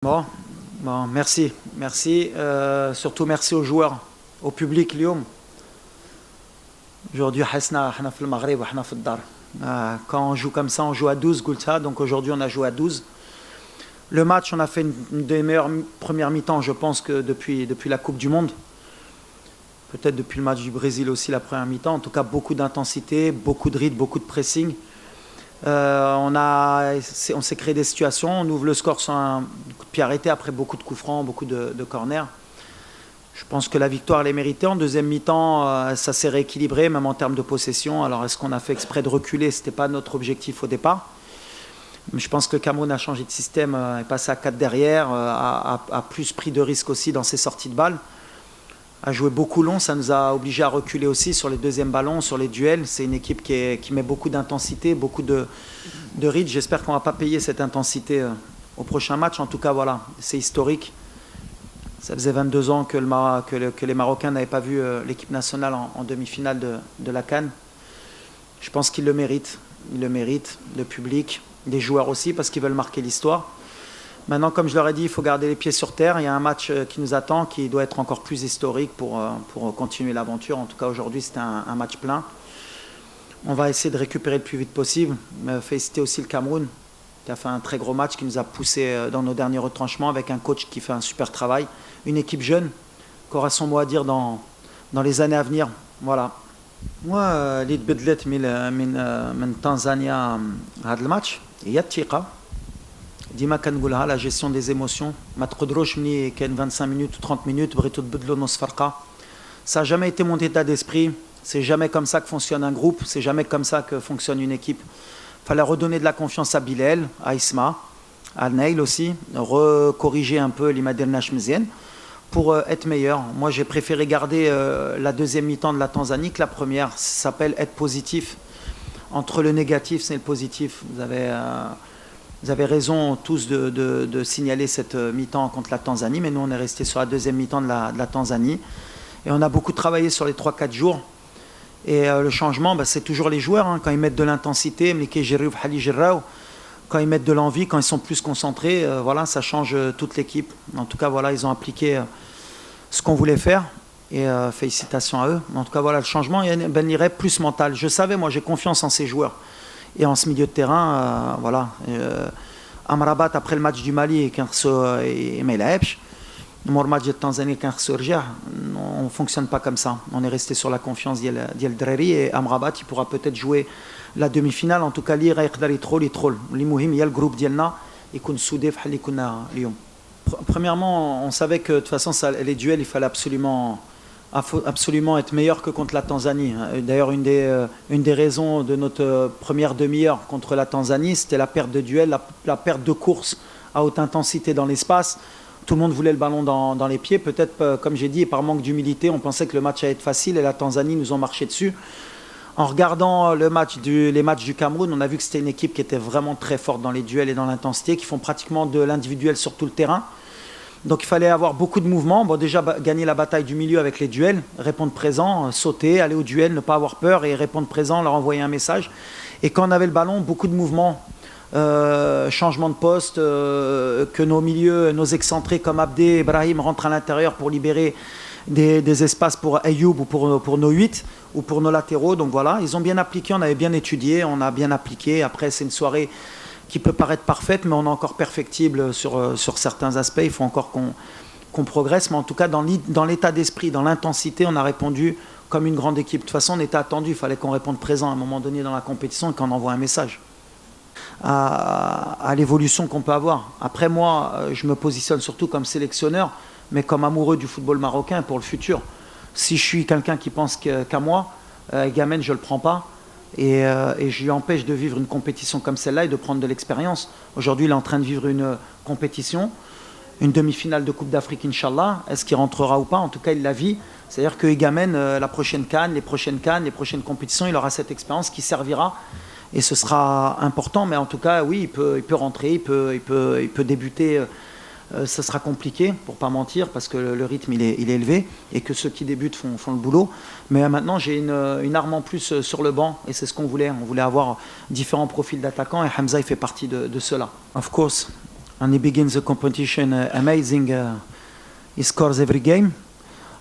Bon, merci. Merci. Surtout merci aux joueurs, au public, Lyon. Aujourd'hui, quand on joue comme ça, on joue à 12, Goulta. Donc aujourd'hui, on a joué à 12. Le match, on a fait une des meilleures premières mi-temps, je pense, que depuis la Coupe du Monde. Peut-être depuis le match du Brésil aussi, la première mi-temps. En tout cas, beaucoup d'intensité, beaucoup de rythme, beaucoup de pressing. On s'est créé des situations, on ouvre le score sur un coup de pied arrêté après beaucoup de coups francs, beaucoup de corners. Je pense que la victoire elle est méritée. En deuxième mi-temps, ça s'est rééquilibré, même en termes de possession. Alors est-ce qu'on a fait exprès de reculer? Ce n'était pas notre objectif au départ. Mais je pense que Cameroun a changé de système, est passé à 4 derrière, a plus pris de risques aussi dans ses sorties de balles. A joué beaucoup long, ça nous a obligés à reculer aussi sur les deuxièmes ballons, sur les duels. C'est une équipe qui met beaucoup d'intensité, beaucoup de rythme. J'espère qu'on ne va pas payer cette intensité au prochain match. En tout cas, voilà, c'est historique. Ça faisait 22 ans que les Marocains n'avaient pas vu l'équipe nationale en demi-finale de la CAN. Je pense qu'ils le méritent. Ils le méritent, le public, les joueurs aussi, parce qu'ils veulent marquer l'histoire. Maintenant, comme je leur ai dit, il faut garder les pieds sur terre. Il y a un match qui nous attend, qui doit être encore plus historique pour continuer l'aventure. En tout cas, aujourd'hui, c'était un match plein. On va essayer de récupérer le plus vite possible. Féliciter aussi le Cameroun, qui a fait un très gros match, qui nous a poussé dans nos derniers retranchements, avec un coach qui fait un super travail. Une équipe jeune, qui aura son mot à dire dans les années à venir. Voilà. Moi, l'id بدلت من تنزانيا هذا الماتش هي الثقة. ديما كنقولها la gestion des émotions. ما تقدروش ملي كاين 25 minutes ou 30 minutes بغيتو تبدلوا نص فرقة. Ça n'a jamais été mon état d'esprit. C'est jamais comme ça que fonctionne un groupe. C'est jamais comme ça que fonctionne une équipe. Fallait redonner de la confiance à Bilal, à Isma, à Neil aussi, recorriger un peu l'Imadernash Mzien pour être meilleur. Moi, j'ai préféré garder la deuxième mi-temps de la Tanzanie que la première. Ça s'appelle être positif. Entre le négatif, c'est le positif. Vous avez raison tous de signaler cette mi-temps contre la Tanzanie, mais nous, on est resté sur la deuxième mi-temps de la Tanzanie. Et on a beaucoup travaillé sur les 3-4 jours. Et le changement, c'est toujours les joueurs. Quand ils mettent de l'intensité, quand ils mettent de l'envie, quand ils sont plus concentrés, voilà, ça change toute l'équipe. En tout cas, voilà, ils ont appliqué ce qu'on voulait faire. Et félicitations à eux. En tout cas, voilà, le changement, il irait plus mental. Je savais, moi, j'ai confiance en ces joueurs. Et en ce milieu de terrain, voilà. Amrabat, après le match du Mali, et Melaebch, le match de Tanzanie, on ne fonctionne pas comme ça. On est resté sur la confiance d'Yel Dreri, et Amrabat, il pourra peut-être jouer la demi-finale. En tout cas, il y a le groupe d'Yelna, il est soudé, Premièrement, on savait que de toute façon, les duels, il fallait absolument être meilleur que contre la Tanzanie. D'ailleurs, une des raisons de notre première demi-heure contre la Tanzanie, c'était la perte de duel, la perte de course à haute intensité dans l'espace. Tout le monde voulait le ballon dans les pieds. Peut-être, comme j'ai dit, par manque d'humilité, on pensait que le match allait être facile et la Tanzanie nous ont marché dessus. En regardant les matchs du Cameroun, on a vu que c'était une équipe qui était vraiment très forte dans les duels et dans l'intensité, qui font pratiquement de l'individuel sur tout le terrain. Donc il fallait avoir beaucoup de mouvements. Bon, déjà gagner la bataille du milieu avec les duels, répondre présent, sauter, aller au duel, ne pas avoir peur et répondre présent, leur envoyer un message. Et quand on avait le ballon, beaucoup de mouvements, changement de poste, que nos milieux, nos excentrés comme Abdé et Ibrahim rentrent à l'intérieur pour libérer des espaces pour Ayoub ou pour nos 8 ou pour nos latéraux. Donc voilà, ils ont bien appliqué, on avait bien étudié, on a bien appliqué. Après, c'est une soirée qui peut paraître parfaite, mais on est encore perfectible sur certains aspects. Il faut encore qu'on progresse. Mais en tout cas, dans l'état d'esprit, dans l'intensité, on a répondu comme une grande équipe. De toute façon, on était attendu. Il fallait qu'on réponde présent à un moment donné dans la compétition et qu'on envoie un message à l'évolution qu'on peut avoir. Après, moi, je me positionne surtout comme sélectionneur, mais comme amoureux du football marocain pour le futur. Si je suis quelqu'un qui pense qu'à moi, Gamen, je ne le prends pas. Et je lui empêche de vivre une compétition comme celle-là et de prendre de l'expérience. Aujourd'hui, il est en train de vivre une compétition, une demi-finale de Coupe d'Afrique, Inch'Allah. Est-ce qu'il rentrera ou pas? En tout cas, il la vit. C'est-à-dire qu'il gamène la prochaine CAN, les prochaines compétitions, il aura cette expérience qui servira. Et ce sera important. Mais en tout cas, oui, il peut rentrer, il peut débuter. Ça sera compliqué, pour ne pas mentir, parce que le rythme il est élevé et que ceux qui débutent font le boulot. Mais maintenant, j'ai une arme en plus sur le banc et c'est ce qu'on voulait. On voulait avoir différents profils d'attaquants et Hamza il fait partie de cela. Of course, and he begins the competition amazing. He scores every game.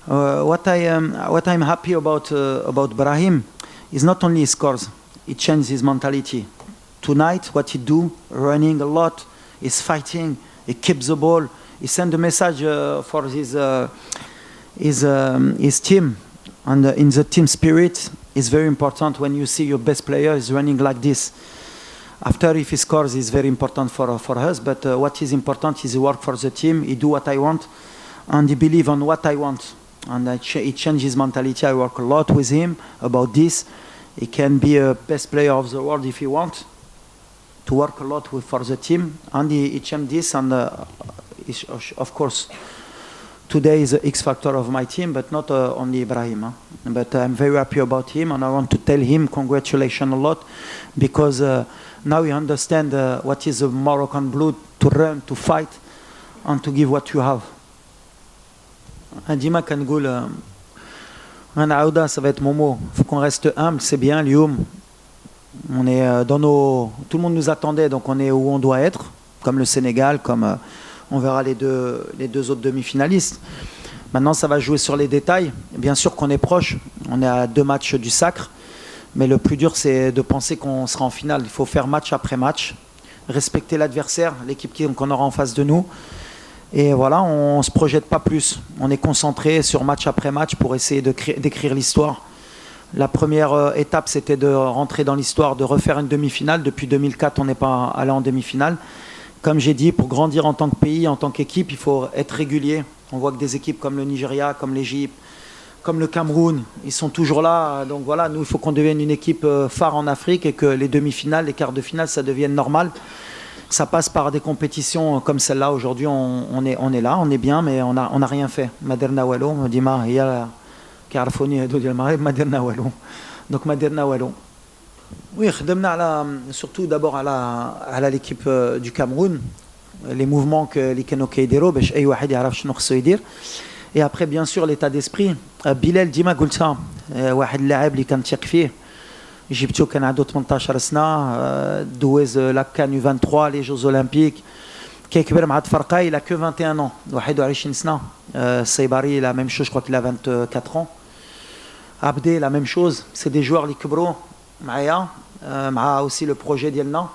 What I'm happy about Brahim is not only he scores, he changes his mentality. Tonight, what he do, running a lot, he's fighting, he keeps the ball, he send a message for his team, and in the team spirit is very important when you see your best player is running like this. After, if he scores, is very important for us, but what is important is he work for the team, he do what I want, and he believe on what I want. And he changed his mentality. I work a lot with him about this. He can be a best player of the world if he wants, to work a lot for the team. And he changed this, and of course, today is the X factor of my team, but not only Ibrahim. Huh? But I'm very happy about him, and I want to tell him congratulations a lot, because now you understand what is the Moroccan blood, to run, to fight, and to give what you have. ديما كنقول غنعاودها, ça va être mon mot. Faut qu'on reste humble, c'est bien. Lyoum, on est dans nos, tout le monde nous attendait, donc on est où on doit être, comme le Sénégal, comme on verra les deux autres demi-finalistes. Maintenant, ça va jouer sur les détails. Bien sûr qu'on est proche, on est à 2 matchs du sacre, mais le plus dur, c'est de penser qu'on sera en finale. Il faut faire match après match, respecter l'adversaire, l'équipe qu'on aura en face de nous. Et voilà, on ne se projette pas plus. On est concentré sur match après match pour essayer d'écrire l'histoire. La première étape, c'était de rentrer dans l'histoire, de refaire une demi-finale. Depuis 2004, on n'est pas allé en demi-finale. Comme j'ai dit, pour grandir en tant que pays, en tant qu'équipe, il faut être régulier. On voit que des équipes comme le Nigeria, comme l'Égypte, comme le Cameroun, ils sont toujours là. Donc voilà, nous, il faut qu'on devienne une équipe phare en Afrique et que les demi-finales, les quarts de finale, ça devienne normal. Ça passe par des compétitions comme celle-là. Aujourd'hui, on est là, on est bien, mais on n'a rien fait. Maderna Wallo, Dima, il y a Carafoni et Dodi al-Maghreb, Maderna Wallo. Donc Maderna Wallo. Oui, surtout d'abord à l'équipe du Cameroun, les mouvements que les Kenoke Dero, et après, bien sûr, l'état d'esprit. Bilal Dima Gulta, واحد اللاعب اللي كنثق فيه. جبتو كان عنده 18 سنه دوز لا كان 23 les Jeux Olympiques كيكبر مع الفرقه il a que 21 ans 21 سنه Saibari la même chose, je crois qu'il a 24 ans. Abdé la même chose, c'est des joueurs اللي كبروا معايا مع aussi le projet ديالنا.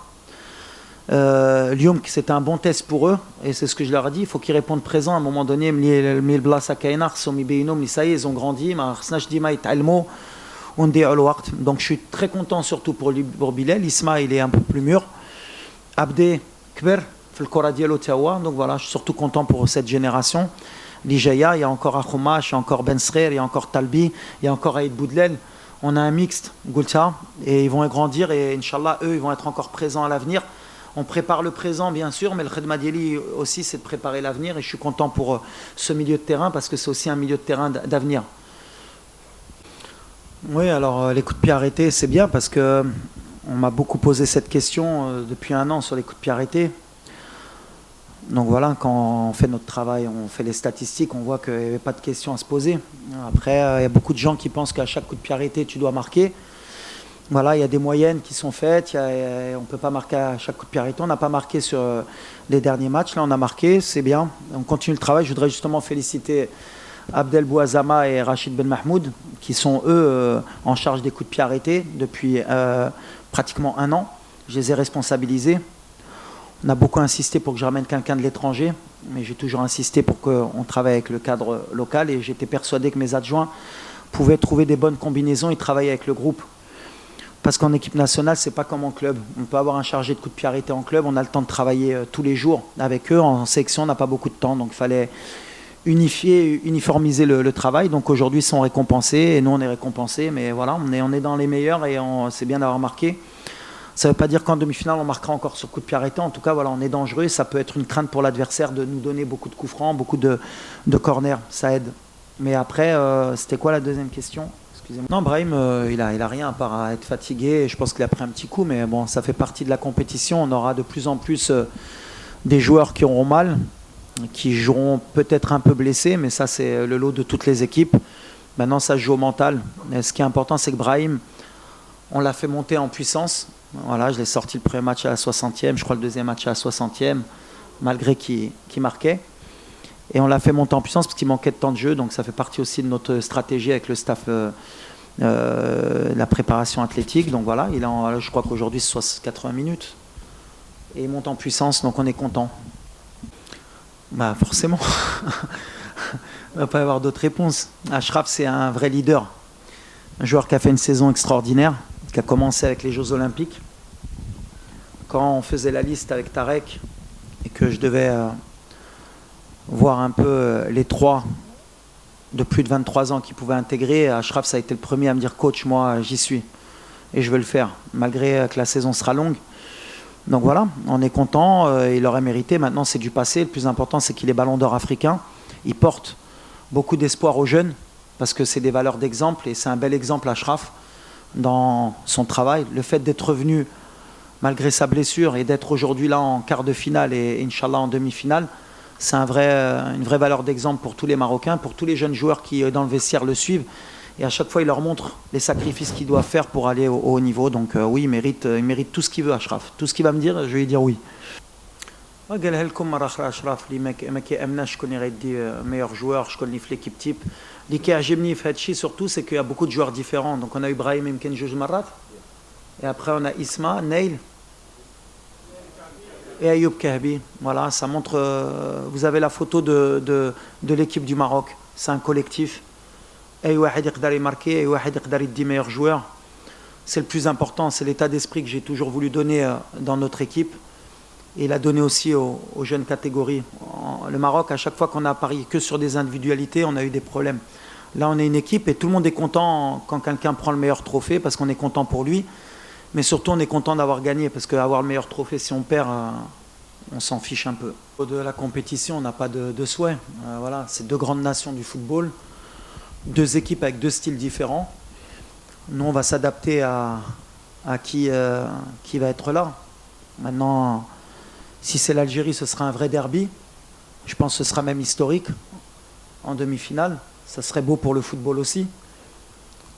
Lyoum, c'était un bon test pour eux, et c'est ce que je leur ai dit, il faut qu'ils répondent présent à un moment donné. Ça y est, ils ont grandi, donc je suis très content surtout pour Bilal. Isma, il est un peu plus mûr. Abdé Kber, donc voilà, je suis surtout content pour cette génération. L'Ijaya, il y a encore Akhoumash, il y a encore Ben Srer, il y a encore Talbi, il y a encore Aïd Boudlel. On a un mixte, Goulta, et ils vont grandir, et Inch'Allah, eux, ils vont être encore présents à l'avenir. On prépare le présent, bien sûr, mais le Khedma Dieli aussi, c'est de préparer l'avenir, et je suis content pour ce milieu de terrain, parce que c'est aussi un milieu de terrain d'avenir. Oui, alors les coups de pied arrêtés, c'est bien, parce que on m'a beaucoup posé cette question depuis 1 an sur les coups de pied arrêtés. Donc voilà, quand on fait notre travail, on fait les statistiques, on voit qu'il n'y avait pas de questions à se poser. Après, il y a beaucoup de gens qui pensent qu'à chaque coup de pied arrêté, tu dois marquer. Voilà, il y a des moyennes qui sont faites, on ne peut pas marquer à chaque coup de pied arrêté. On n'a pas marqué sur les derniers matchs, là on a marqué, c'est bien. On continue le travail. Je voudrais justement féliciter Abdel Bouazama et Rachid Ben Mahmoud, qui sont eux en charge des coups de pied arrêtés depuis pratiquement 1 an. Je les ai responsabilisés. On a beaucoup insisté pour que je ramène quelqu'un de l'étranger, mais j'ai toujours insisté pour qu'on travaille avec le cadre local, et j'étais persuadé que mes adjoints pouvaient trouver des bonnes combinaisons et travailler avec le groupe. Parce qu'en équipe nationale, c'est pas comme en club. On peut avoir un chargé de coups de pied arrêtés en club, on a le temps de travailler tous les jours avec eux. En sélection, on n'a pas beaucoup de temps, donc il fallait uniformiser le travail. Donc aujourd'hui, ils sont récompensés, et nous, on est récompensés. Mais voilà, on est dans les meilleurs, et c'est bien d'avoir marqué. Ça ne veut pas dire qu'en demi-finale, on marquera encore sur coup de pied arrêté. En tout cas, voilà, on est dangereux. Ça peut être une crainte pour l'adversaire de nous donner beaucoup de coups francs, beaucoup de corners. Ça aide. Mais après, c'était quoi la deuxième question ? Excusez-moi. Non, Brahim, il a rien à part à être fatigué. Je pense qu'il a pris un petit coup, mais bon, ça fait partie de la compétition. On aura de plus en plus des joueurs qui auront mal, qui joueront peut-être un peu blessés, mais ça, c'est le lot de toutes les équipes. Maintenant, ça se joue au mental. Et ce qui est important, c'est que Brahim, on l'a fait monter en puissance. Voilà, je l'ai sorti le premier match à la 60e, je crois le deuxième match à la 60e. malgré qu'il marquait. Et on l'a fait monter en puissance parce qu'il manquait de temps de jeu, donc ça fait partie aussi de notre stratégie avec le staff, la préparation athlétique. Donc voilà, je crois qu'aujourd'hui c'est 80 minutes. Et il monte en puissance, donc on est content. Bah forcément, il ne va pas y avoir d'autres réponses. Achraf, c'est un vrai leader. Un joueur qui a fait une saison extraordinaire, qui a commencé avec les Jeux Olympiques. Quand on faisait la liste avec Tarek et que je devais voir un peu les 3 de plus de 23 ans qui pouvaient intégrer, Achraf, ça a été le premier à me dire « Coach, moi, j'y suis. Et je veux le faire, malgré que la saison sera longue. » Donc voilà, on est content, il aurait mérité. Maintenant, c'est du passé. Le plus important, c'est qu'il est ballon d'or africain. Il porte beaucoup d'espoir aux jeunes parce que c'est des valeurs d'exemple et c'est un bel exemple, Achraf, dans son travail. Le fait d'être revenu malgré sa blessure et d'être aujourd'hui là en quart de finale et Inch'Allah en demi-finale, c'est une vraie valeur d'exemple pour tous les Marocains, pour tous les jeunes joueurs qui, dans le vestiaire, le suivent. Et à chaque fois, il leur montre les sacrifices qu'il doit faire pour aller au haut niveau. Donc oui, il mérite tout ce qu'il veut, Achraf. Tout ce qu'il va me dire, je vais lui dire oui. قالها لكم مرة أخرى أشرف اللي ما كيأمناش شكون يغيدي meilleur joueur, شكون اللي في l'équipe type. اللي كيعجبني في هذا الشيء surtout c'est qu'il y a beaucoup de joueurs différents. Donc on a Ibrahim يمكن جوج مرات. Et après on a Isma, Neil et Ayoub Kahbi. Voilà, ça montre. Vous avez la photo de l'équipe du Maroc. C'est un collectif. أي واحد يقدر يماركي, أي واحد يقدر يدي meilleur joueur. C'est le plus important, c'est l'état d'esprit que j'ai toujours voulu donner dans notre équipe. Et il a donné aussi aux jeunes catégories. Le Maroc, à chaque fois qu'on a parié que sur des individualités, on a eu des problèmes. Là, on est une équipe et tout le monde est content quand quelqu'un prend le meilleur trophée parce qu'on est content pour lui. Mais surtout, on est content d'avoir gagné parce qu'avoir le meilleur trophée, si on perd, on s'en fiche un peu. De la compétition, on n'a pas de souhait. Voilà, c'est 2 grandes nations du football, 2 équipes avec 2 styles différents. Nous, on va s'adapter à qui va être là. Maintenant, si c'est l'Algérie, ce sera un vrai derby. Je pense que ce sera même historique en demi-finale. Ça serait beau pour le football aussi.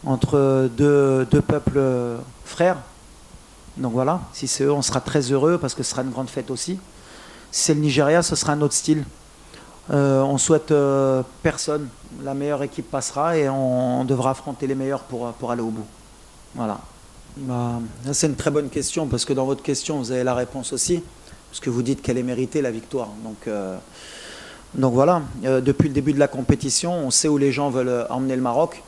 Entre deux peuples frères. Donc voilà, si c'est eux, on sera très heureux parce que ce sera une grande fête aussi. Si c'est le Nigeria, ce sera un autre style. On souhaite personne. La meilleure équipe passera et on devra affronter les meilleurs pour aller au bout. Voilà. C'est une très bonne question parce que dans votre question, vous avez la réponse aussi. Parce que vous dites qu'elle est méritée, la victoire. Donc voilà, depuis le début de la compétition, on sait où les gens veulent emmener le Maroc.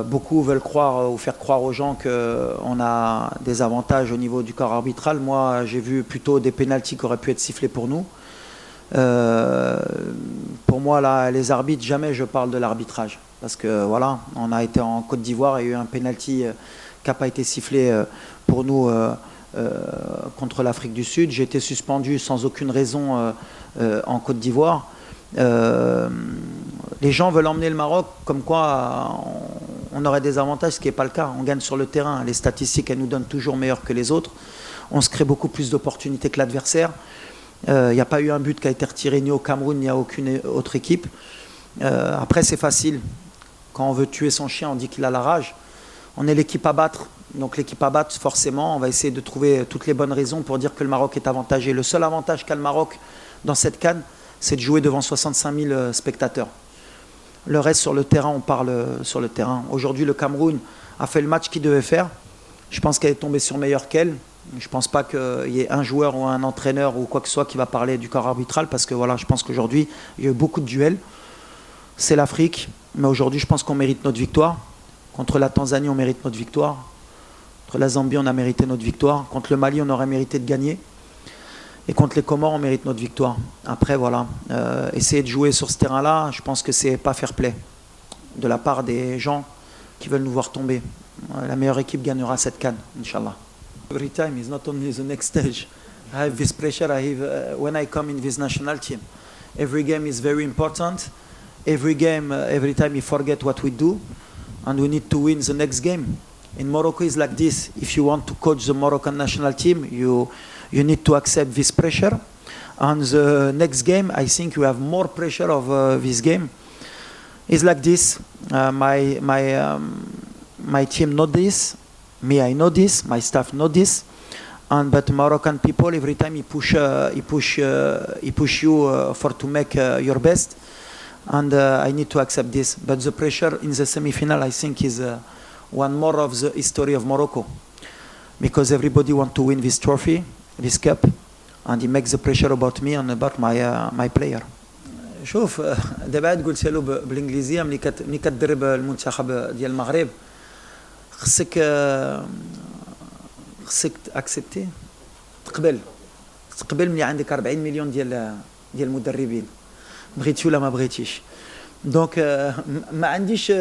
Beaucoup veulent croire ou faire croire aux gens qu'on a des avantages au niveau du corps arbitral. Moi, j'ai vu plutôt des pénaltys qui auraient pu être sifflés pour nous. Pour moi, là, les arbitres, jamais je parle de l'arbitrage. Parce que voilà, on a été en Côte d'Ivoire et il y a eu un pénalty qui n'a pas été sifflé pour nous contre l'Afrique du Sud. J'ai été suspendu sans aucune raison en Côte d'Ivoire. Les gens veulent emmener le Maroc comme quoi on aurait des avantages, ce qui n'est pas le cas. On gagne sur le terrain. Les statistiques, elles nous donnent toujours meilleurs que les autres. On se crée beaucoup plus d'opportunités que l'adversaire. Il n'y a pas eu un but qui a été retiré ni au Cameroun ni à aucune autre équipe. Après, c'est facile. Quand on veut tuer son chien, on dit qu'il a la rage. On est l'équipe à battre. Donc l'équipe à battre, forcément, on va essayer de trouver toutes les bonnes raisons pour dire que le Maroc est avantagé. Le seul avantage qu'a le Maroc dans cette CAN, c'est de jouer devant 65 000 spectateurs. Le reste, sur le terrain, on parle sur le terrain. Aujourd'hui, le Cameroun a fait le match qu'il devait faire. Je pense qu'elle est tombée sur meilleure qu'elle. Je ne pense pas qu'il y ait un joueur ou un entraîneur ou quoi que ce soit qui va parler du corps arbitral parce que voilà, je pense qu'aujourd'hui, il y a eu beaucoup de duels. C'est l'Afrique, mais aujourd'hui, je pense qu'on mérite notre victoire. Contre la Tanzanie, on mérite notre victoire. Contre la Zambie, on a mérité notre victoire. Contre le Mali, on aurait mérité de gagner. Et contre les Comores, on mérite notre victoire. Après, voilà, essayer de jouer sur ce terrain-là, je pense que c'est pas fair play de la part des gens qui veulent nous voir tomber. La meilleure équipe gagnera cette CAN, Inch'Allah. Every time is not only the next stage. I have this pressure I have when I come in this national team. Every game is very important. Every game, every time you forget what we do, and we need to win the next game. In Morocco, it's like this. If you want to coach the Moroccan national team, you need to accept this pressure. And the next game, I think you have more pressure of this game. It's like this. My team know this. Me, I know this. My staff know this. And but Moroccan people every time he push you for to make your best, and I need to accept this. But the pressure in the semi-final, I think, is one more of the history of Morocco, because everybody want to win this trophy, this cup, and he makes the pressure about me and about my player. شوف دابا عاد قلت له بالانجليزيه ملي كتدرب المنتخب ديال المغرب خصك اكسبتي تقبل ملي عندك 40 مليون ديال المدربين بغيتي ولا ما بغيتيش دونك ما عنديش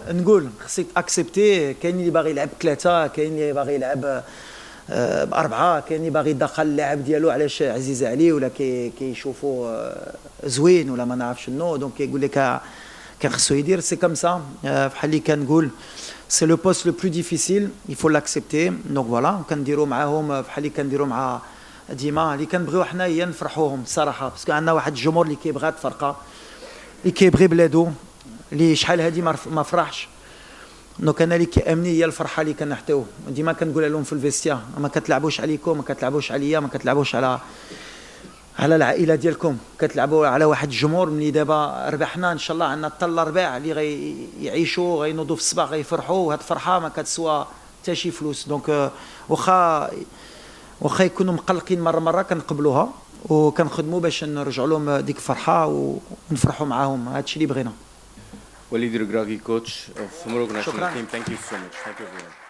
نقول خصك اكسبتي. كاين اللي باغي يلعب ثلاثه، كاين اللي باغي يلعب بأربعة، كاين اللي باغي يدخل اللاعب ديالو علاش عزيز عليه ولا كيشوفو زوين ولا ما نعرف شنو، دونك كيقول لك كان خصو يدير سي كوم سا. بحال اللي كنقول سي لو بوست لو بلو ديفيسيل يفو لاكسبتي. دونك فوالا كنديرو معاهم بحال اللي كنديرو مع ديما اللي كنبغيو حنا هي نفرحوهم الصراحه، باسكو عندنا واحد الجمهور اللي كيبغي الفرقه، اللي كيبغي بلادو، اللي شحال هادي ما فرحش. دونك انا اللي كيامني هي الفرحه اللي كنحتاجو. ديما كنقولها لهم في الفيستيا، ما كتلعبوش عليكم، ما كتلعبوش عليا، ما كتلعبوش على العائله ديالكم، كتلعبوا على واحد الجمهور. ملي دابا ربحنا ان شاء الله عندنا حتى الارباع اللي غيعيشوا غينوضوا في الصباح غيفرحوا، وهاد الفرحه ما كتسوى حتى شي فلوس. دونك واخا يكونوا مقلقين مره كنقبلوها وكنخدموا باش نرجعوا لهم ديك الفرحه ونفرحوا معاهم. هادشي اللي بغينا. Walid Regragui, coach of Morocco national team. Thank you so much. Thank you everyone.